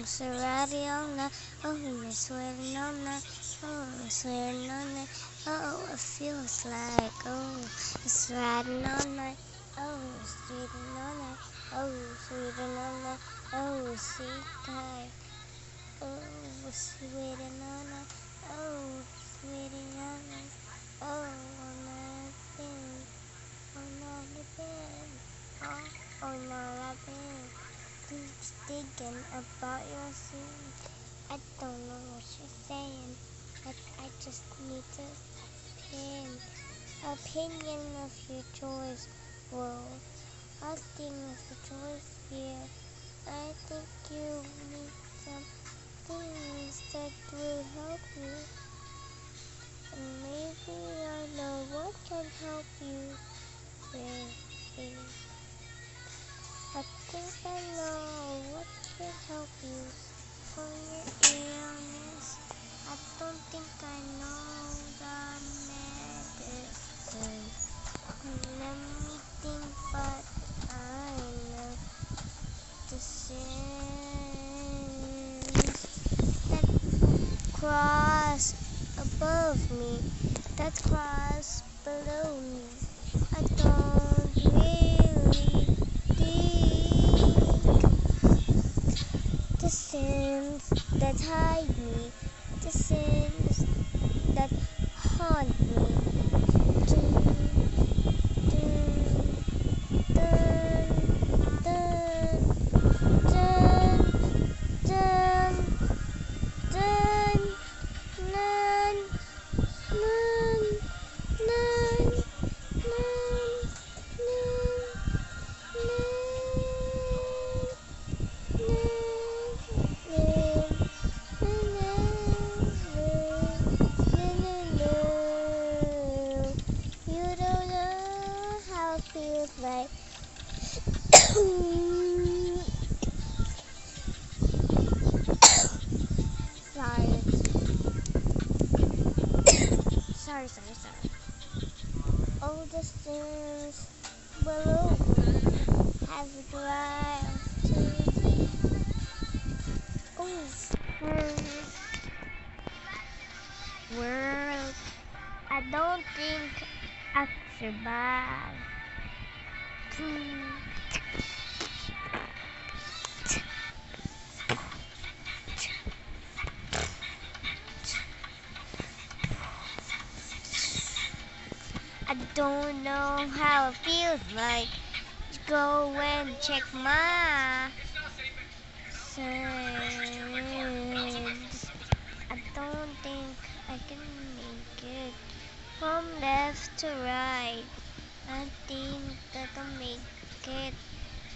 Sorry on that. Oh, I'm sweating on that. Oh, I'm sweating on that. Oh, it feels like. Oh, it's riding on that. Oh, it's sweating on that. Oh, sweating on that. Oh, see, guy. Oh, sweating on that. Oh, sweating on that. Oh, nothing. Oh, nothing. Oh, nothing. Keeps thinking about your scene. I don't know what you're saying, but I just need to opinion of your choice. Well, I think of your choice here. I think you need some things that will help you, and maybe I know what can help you. Baby. I think I know what can help you from your illness. I don't think I know the medicine. Let me think, but I know the sins that cross above me, that cross below me. I don't really think the sins that hide me, the sins that haunt me. Dun, dun, dun, dun, dun, dun, dun, dun, dun, you don't know how it feels like. Sorry. All the sins below me have a drive to the world. I don't think I could survive. I don't know how it feels like to go and check my sins. I don't think I can make it from left to right. I think that I'll make it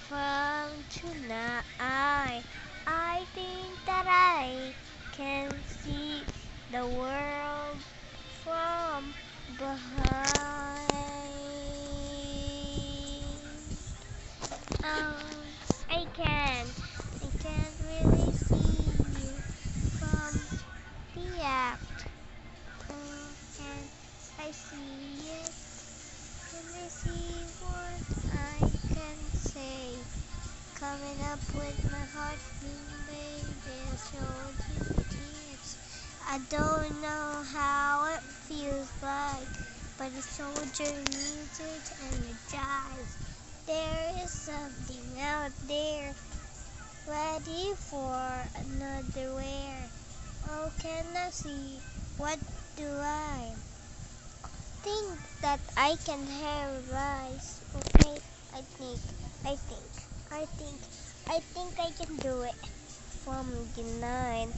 from tonight. I think that I can see the world from behind. I can't really see you from the act. And I see it, and I see what I can say. Coming up with my heart beating, baby, showed you tears. I don't know how it feels like, but a soldier needs it energized. There is something out there, ready for another wear. Oh, can I see? What do I think that I can rise? Okay, I think, I think I can do it from the 9.